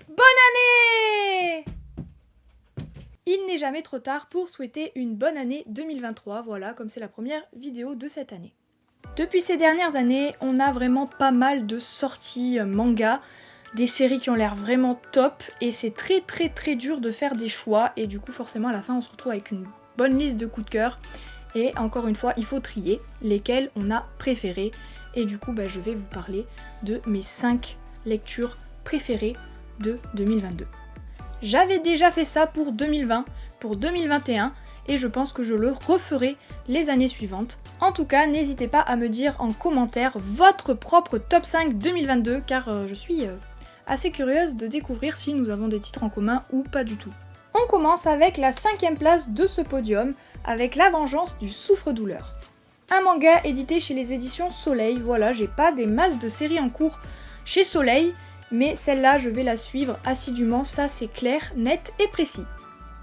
Bonne année! Il n'est jamais trop tard pour souhaiter une bonne année 2023, voilà, comme c'est la première vidéo de cette année. Depuis ces dernières années, on a vraiment pas mal de sorties manga, des séries qui ont l'air vraiment top, et c'est très dur de faire des choix, et du coup forcément à la fin on se retrouve avec une bonne liste de coups de cœur, et encore une fois il faut trier lesquels on a préférés, et du coup je vais vous parler de mes 5 lectures préférées de 2022. J'avais déjà fait ça pour 2020, pour 2021, et je pense que je le referai les années suivantes. En tout cas, n'hésitez pas à me dire en commentaire votre propre top 5 2022, car je suis assez curieuse de découvrir si nous avons des titres en commun ou pas du tout. On commence avec la 5e place de ce podium, avec La Vengeance du Souffre-Douleur. Un manga édité chez les éditions Soleil, voilà, j'ai pas des masses de séries en cours chez Soleil, mais celle-là je vais la suivre assidûment, ça c'est clair, net et précis.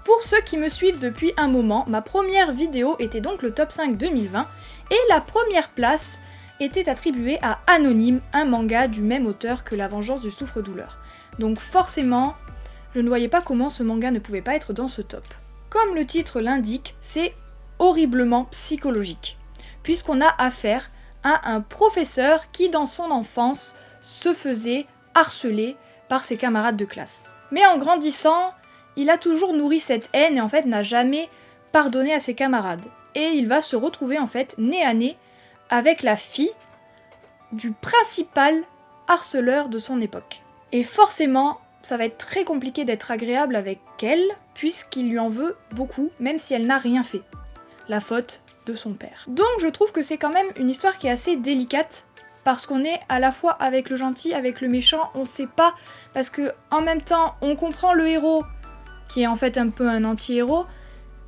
Pour ceux qui me suivent depuis un moment, ma première vidéo était donc le top 5 2020, et la première place était attribuée à Anonyme, un manga du même auteur que La Vengeance du Souffre-Douleur. Donc forcément, je ne voyais pas comment ce manga ne pouvait pas être dans ce top. Comme le titre l'indique, c'est horriblement psychologique, puisqu'on a affaire à un professeur qui dans son enfance se faisait harcelé par ses camarades de classe. Mais en grandissant, il a toujours nourri cette haine et en fait n'a jamais pardonné à ses camarades. Et il va se retrouver en fait nez à nez avec la fille du principal harceleur de son époque. Et forcément, ça va être très compliqué d'être agréable avec elle, puisqu'il lui en veut beaucoup, même si elle n'a rien fait. La faute de son père. Donc je trouve que c'est quand même une histoire qui est assez délicate, parce qu'on est à la fois avec le gentil, avec le méchant, on sait pas, parce que en même temps, on comprend le héros, qui est en fait un peu un anti-héros,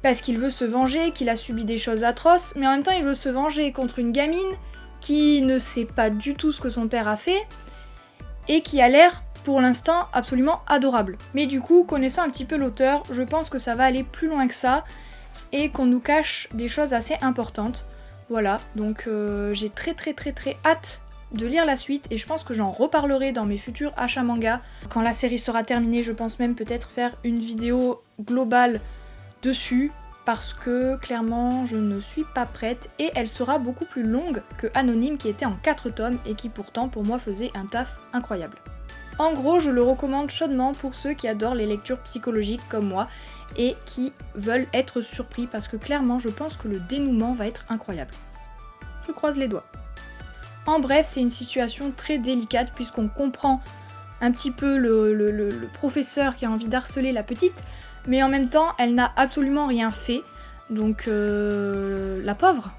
parce qu'il veut se venger, qu'il a subi des choses atroces, mais en même temps il veut se venger contre une gamine qui ne sait pas du tout ce que son père a fait, et qui a l'air, pour l'instant, absolument adorable. Mais du coup, connaissant un petit peu l'auteur, je pense que ça va aller plus loin que ça, et qu'on nous cache des choses assez importantes. Voilà, donc j'ai très hâte de lire la suite, et je pense que j'en reparlerai dans mes futurs achats manga. Quand la série sera terminée, je pense même peut-être faire une vidéo globale dessus, parce que clairement je ne suis pas prête, et elle sera beaucoup plus longue que Anonyme qui était en 4 tomes et qui pourtant pour moi faisait un taf incroyable. En gros, je le recommande chaudement pour ceux qui adorent les lectures psychologiques comme moi et qui veulent être surpris, parce que clairement je pense que le dénouement va être incroyable. Je croise les doigts. En bref, c'est une situation très délicate puisqu'on comprend un petit peu le professeur qui a envie d'harceler la petite, mais en même temps, elle n'a absolument rien fait, donc la pauvre.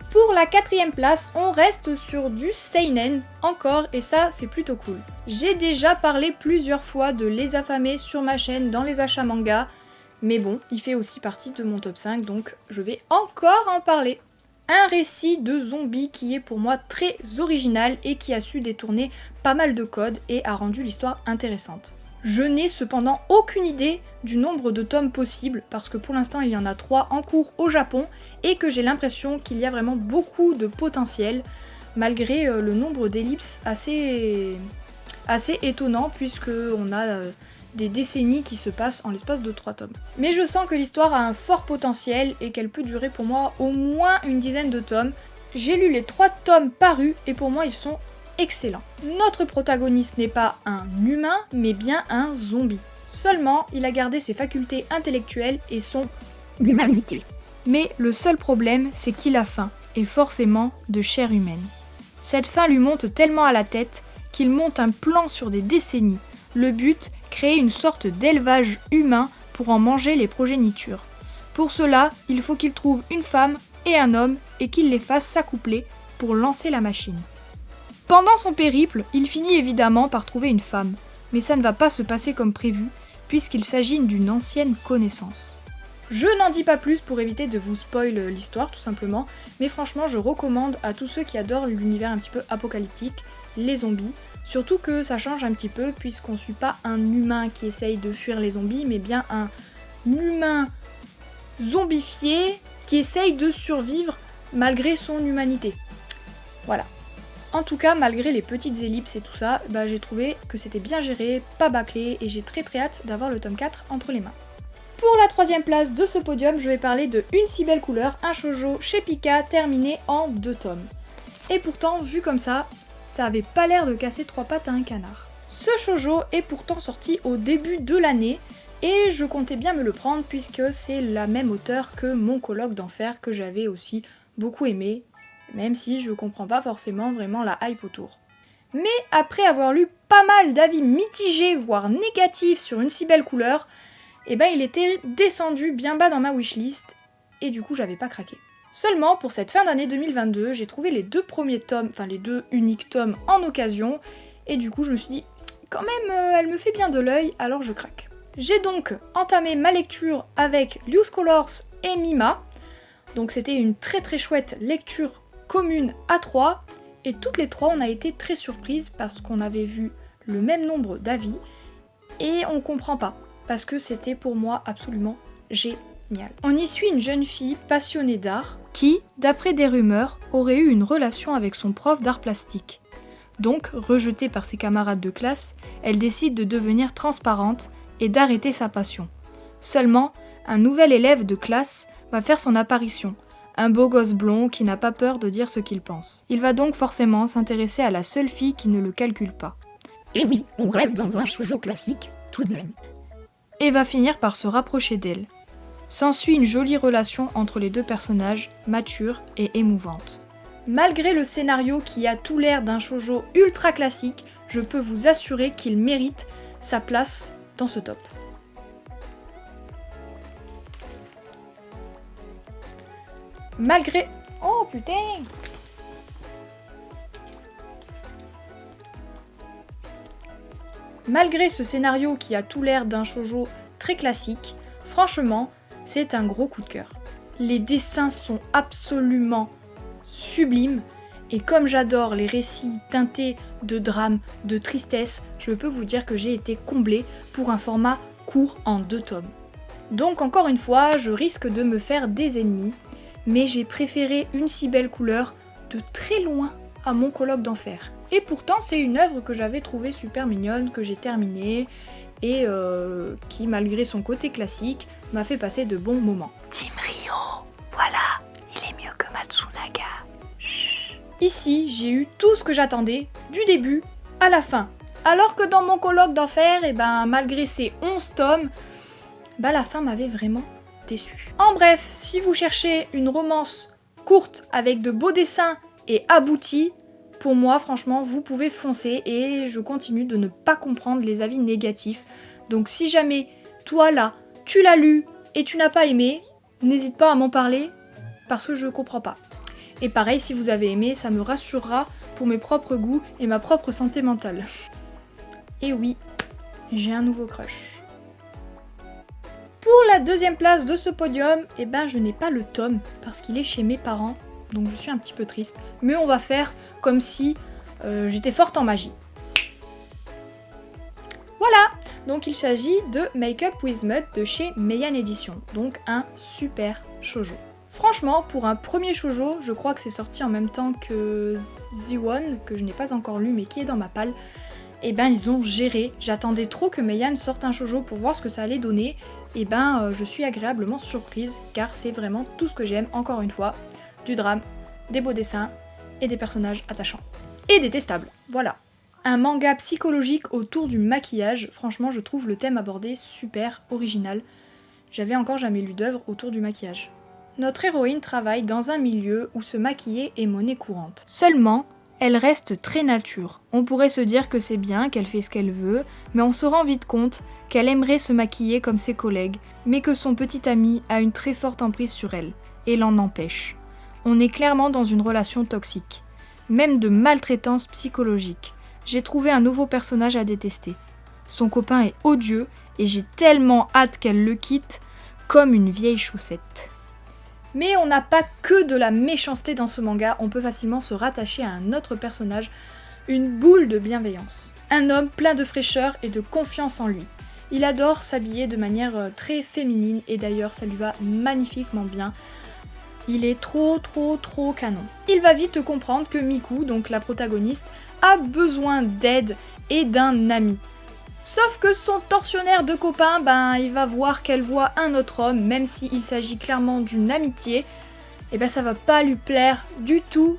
Pour la 4e place, on reste sur du seinen encore, et ça c'est plutôt cool. J'ai déjà parlé plusieurs fois de Les Affamés sur ma chaîne dans les achats manga, mais bon, il fait aussi partie de mon top 5, donc je vais encore en parler. Un récit de zombies qui est pour moi très original et qui a su détourner pas mal de codes et a rendu l'histoire intéressante. Je n'ai cependant aucune idée du nombre de tomes possibles, parce que pour l'instant il y en a 3 en cours au Japon, et que j'ai l'impression qu'il y a vraiment beaucoup de potentiel, malgré le nombre d'ellipses assez étonnant, puisque on a des décennies qui se passent en l'espace de 3 tomes. Mais je sens que l'histoire a un fort potentiel et qu'elle peut durer pour moi au moins une dizaine de tomes. J'ai lu les 3 tomes parus et pour moi ils sont excellents. Notre protagoniste n'est pas un humain mais bien un zombie. Seulement, il a gardé ses facultés intellectuelles et son humanité. Mais le seul problème, c'est qu'il a faim, et forcément de chair humaine. Cette faim lui monte tellement à la tête qu'il monte un plan sur des décennies. Le but, créer une sorte d'élevage humain pour en manger les progénitures. Pour cela, il faut qu'il trouve une femme et un homme et qu'il les fasse s'accoupler pour lancer la machine. Pendant son périple, il finit évidemment par trouver une femme, mais ça ne va pas se passer comme prévu, puisqu'il s'agit d'une ancienne connaissance. Je n'en dis pas plus pour éviter de vous spoil l'histoire tout simplement, mais franchement je recommande à tous ceux qui adorent l'univers un petit peu apocalyptique, les zombies, surtout que ça change un petit peu puisqu'on suit pas un humain qui essaye de fuir les zombies, mais bien un humain zombifié qui essaye de survivre malgré son humanité. Voilà. En tout cas, malgré les petites ellipses et tout ça, j'ai trouvé que c'était bien géré, pas bâclé, et j'ai très hâte d'avoir le tome 4 entre les mains. Pour la 3ème place de ce podium, je vais parler de Une si belle couleur, un shoujo chez Pika terminé en 2 tomes. Et pourtant, vu comme ça avait pas l'air de casser 3 pattes à un canard. Ce shoujo est pourtant sorti au début de l'année, et je comptais bien me le prendre puisque c'est la même auteure que Mon colloque d'enfer que j'avais aussi beaucoup aimé, même si je comprends pas forcément vraiment la hype autour. Mais après avoir lu pas mal d'avis mitigés, voire négatifs sur Une si belle couleur, il était descendu bien bas dans ma wishlist, et du coup j'avais pas craqué. Seulement, pour cette fin d'année 2022, j'ai trouvé les 2 premiers tomes, enfin les 2 uniques tomes en occasion, et du coup je me suis dit, quand même, elle me fait bien de l'œil, alors je craque. J'ai donc entamé ma lecture avec Loose Colors et Mima, donc c'était une très chouette lecture commune à 3, et toutes les 3 on a été très surprises parce qu'on avait vu le même nombre d'avis, et on comprend pas, parce que c'était pour moi absolument génial. On y suit une jeune fille passionnée d'art qui, d'après des rumeurs, aurait eu une relation avec son prof d'art plastique. Donc, rejetée par ses camarades de classe, elle décide de devenir transparente et d'arrêter sa passion. Seulement, un nouvel élève de classe va faire son apparition, un beau gosse blond qui n'a pas peur de dire ce qu'il pense. Il va donc forcément s'intéresser à la seule fille qui ne le calcule pas. Et oui, on reste dans un shoujo classique, tout de même. Et va finir par se rapprocher d'elle. S'ensuit une jolie relation entre les 2 personnages, mature et émouvante. Malgré le scénario qui a tout l'air d'un shoujo ultra classique, je peux vous assurer qu'il mérite sa place dans ce top. Malgré... Oh putain! Malgré ce scénario qui a tout l'air d'un shoujo très classique, franchement, c'est un gros coup de cœur. Les dessins sont absolument sublimes, et comme j'adore les récits teintés de drame, de tristesse, je peux vous dire que j'ai été comblée pour un format court en 2 tomes. Donc encore une fois, je risque de me faire des ennemis, mais j'ai préféré Une si belle couleur de très loin à Mon colloque d'enfer. Et pourtant, c'est une œuvre que j'avais trouvée super mignonne, que j'ai terminée, et qui, malgré son côté classique, m'a fait passer de bons moments. Team Rio, voilà, il est mieux que Matsunaga. Chut. Ici, j'ai eu tout ce que j'attendais, du début à la fin. Alors que dans Mon colloque d'enfer, malgré ses 11 tomes, la fin m'avait vraiment déçue. En bref, si vous cherchez une romance courte avec de beaux dessins et aboutie, pour moi, franchement, vous pouvez foncer, et je continue de ne pas comprendre les avis négatifs. Donc si jamais, toi là, tu l'as lu et tu n'as pas aimé, n'hésite pas à m'en parler, parce que je comprends pas. Et pareil, si vous avez aimé, ça me rassurera pour mes propres goûts et ma propre santé mentale. Et oui, j'ai un nouveau crush. Pour la 2ème place de ce podium, je n'ai pas le tome, parce qu'il est chez mes parents, donc je suis un petit peu triste. Mais on va faire comme si j'étais forte en magie. Voilà! Donc il s'agit de Make Up With Mud de chez Meian Edition, donc un super shoujo. Franchement, pour un premier shoujo, je crois que c'est sorti en même temps que The One, que je n'ai pas encore lu mais qui est dans ma palle, ils ont géré. J'attendais trop que Meian sorte un shoujo pour voir ce que ça allait donner, je suis agréablement surprise, car c'est vraiment tout ce que j'aime, encore une fois, du drame, des beaux dessins, et des personnages attachants. Et détestables, voilà. Un manga psychologique autour du maquillage, franchement je trouve le thème abordé super original. J'avais encore jamais lu d'œuvre autour du maquillage. Notre héroïne travaille dans un milieu où se maquiller est monnaie courante. Seulement, elle reste très nature. On pourrait se dire que c'est bien, qu'elle fait ce qu'elle veut, mais on se rend vite compte qu'elle aimerait se maquiller comme ses collègues, mais que son petit ami a une très forte emprise sur elle, et l'en empêche. On est clairement dans une relation toxique, même de maltraitance psychologique. J'ai trouvé un nouveau personnage à détester. Son copain est odieux et j'ai tellement hâte qu'elle le quitte comme une vieille chaussette. Mais on n'a pas que de la méchanceté dans ce manga, on peut facilement se rattacher à un autre personnage, une boule de bienveillance. Un homme plein de fraîcheur et de confiance en lui. Il adore s'habiller de manière très féminine et d'ailleurs ça lui va magnifiquement bien. Il est trop canon. Il va vite comprendre que Miku, donc la protagoniste, a besoin d'aide et d'un ami. Sauf que son tortionnaire de copain, il va voir qu'elle voit un autre homme, même s'il s'agit clairement d'une amitié, et ça va pas lui plaire du tout.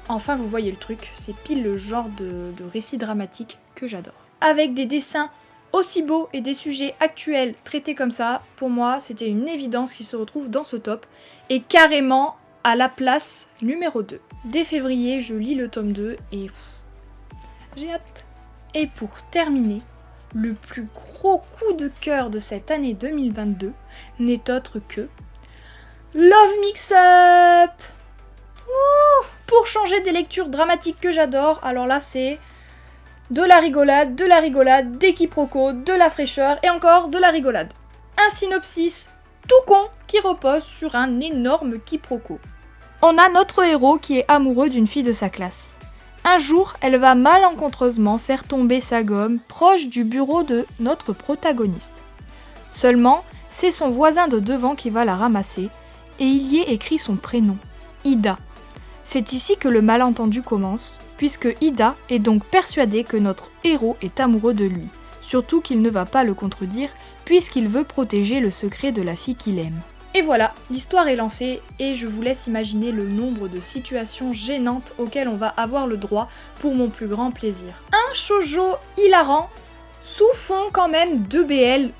Enfin, vous voyez le truc, c'est pile le genre de récit dramatique que j'adore. Avec des dessins aussi beaux et des sujets actuels traités comme ça, pour moi, c'était une évidence qu'il se retrouve dans ce top, et carrément à la place numéro 2. Dès février, je lis le tome 2 et j'ai hâte. Et pour terminer, le plus gros coup de cœur de cette année 2022 n'est autre que Love Mix-Up. Pour changer des lectures dramatiques que j'adore, alors là c'est de la rigolade, des quiproquos, de la fraîcheur et encore de la rigolade. Un synopsis tout con qui repose sur un énorme quiproquo. On a notre héros qui est amoureux d'une fille de sa classe. Un jour, elle va malencontreusement faire tomber sa gomme proche du bureau de notre protagoniste. Seulement, c'est son voisin de devant qui va la ramasser, et il y est écrit son prénom, Ida. C'est ici que le malentendu commence, puisque Ida est donc persuadée que notre héros est amoureux de lui, surtout qu'il ne va pas le contredire, puisqu'il veut protéger le secret de la fille qu'il aime. Et voilà, l'histoire est lancée et je vous laisse imaginer le nombre de situations gênantes auxquelles on va avoir le droit pour mon plus grand plaisir. Un shoujo hilarant, sous fond quand même de BL,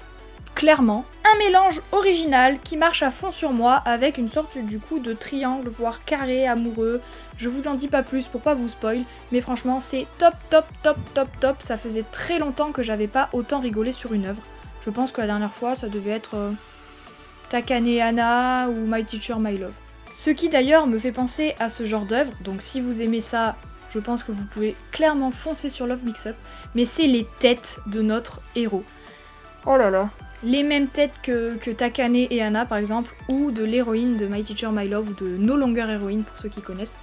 clairement. Un mélange original qui marche à fond sur moi avec une sorte du coup de triangle, voire carré amoureux. Je vous en dis pas plus pour pas vous spoil, mais franchement c'est top. Ça faisait très longtemps que j'avais pas autant rigolé sur une œuvre. Je pense que la dernière fois ça devait être Takane Hana ou My Teacher My Love. Ce qui d'ailleurs me fait penser à ce genre d'œuvre, donc si vous aimez ça, je pense que vous pouvez clairement foncer sur Love Mix-Up, mais c'est les têtes de notre héros. Oh là là. Les mêmes têtes que Takane et Hana par exemple, ou de l'héroïne de My Teacher My Love, ou de No Longer Heroine pour ceux qui connaissent.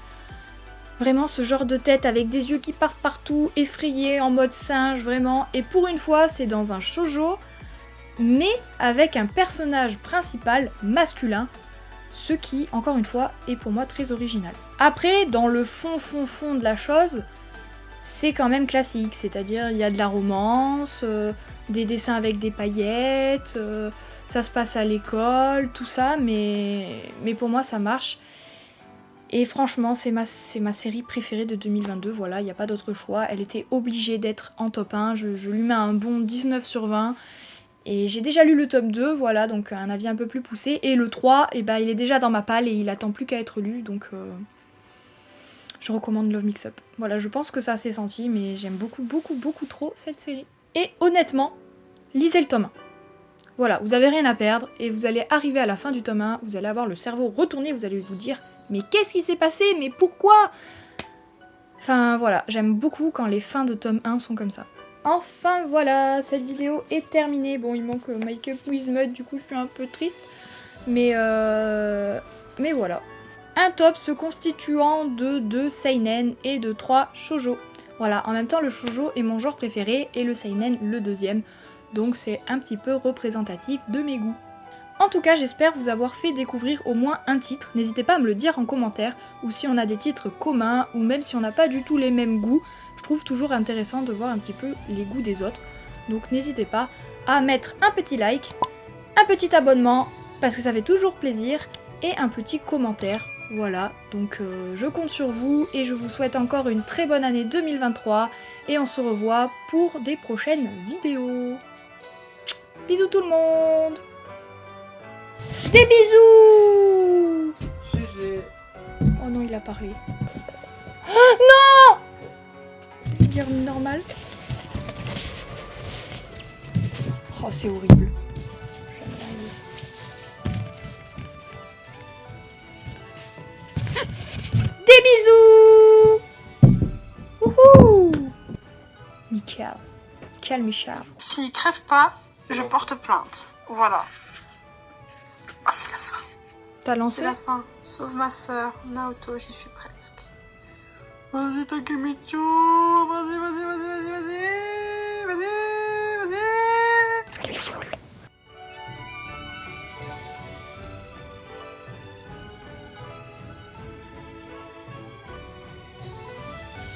Vraiment ce genre de tête avec des yeux qui partent partout, effrayés, en mode singe, vraiment. Et pour une fois, c'est dans un shoujo, mais avec un personnage principal masculin, ce qui, encore une fois, est pour moi très original. Après, dans le fond de la chose, c'est quand même classique, c'est-à-dire il y a de la romance, des dessins avec des paillettes, ça se passe à l'école, tout ça, mais pour moi ça marche. Et franchement, c'est ma série préférée de 2022, voilà, il n'y a pas d'autre choix. Elle était obligée d'être en top 1, je lui mets un bon 19 sur 20. Et j'ai déjà lu le tome 2, voilà, donc un avis un peu plus poussé. Et le 3, il est déjà dans ma palle et il attend plus qu'à être lu, donc je recommande Love Mix-Up. Voilà, je pense que ça s'est senti, mais j'aime beaucoup trop cette série. Et honnêtement, lisez le tome 1. Voilà, vous avez rien à perdre et vous allez arriver à la fin du tome 1, vous allez avoir le cerveau retourné, vous allez vous dire « Mais qu'est-ce qui s'est passé? Mais pourquoi ?» Enfin voilà, j'aime beaucoup quand les fins de tome 1 sont comme ça. Enfin voilà, cette vidéo est terminée. Bon, il manque Make Up With Mud, du coup je suis un peu triste. Mais voilà. Un top se constituant de 2 seinen et de 3 shoujo. Voilà, en même temps le shoujo est mon genre préféré et le seinen le deuxième. Donc c'est un petit peu représentatif de mes goûts. En tout cas, j'espère vous avoir fait découvrir au moins un titre. N'hésitez pas à me le dire en commentaire, ou si on a des titres communs, ou même si on n'a pas du tout les mêmes goûts. Je trouve toujours intéressant de voir un petit peu les goûts des autres. Donc n'hésitez pas à mettre un petit like, un petit abonnement, parce que ça fait toujours plaisir, et un petit commentaire. Voilà, donc je compte sur vous, et je vous souhaite encore une très bonne année 2023, et on se revoit pour des prochaines vidéos. Bisous tout le monde! Des bisous! GG. Oh non, il a parlé. Non! Je vais dire normal. Oh, c'est horrible. Des bisous! Wouhou! Nickel. Quel Michel. S'il crève pas, je porte plainte. Voilà. Oh, c'est la fin. T'as C'est lancé? la fin. Sauve ma soeur, Naoto, j'y suis presque. Vas-y, Takemitsu. Vas-y.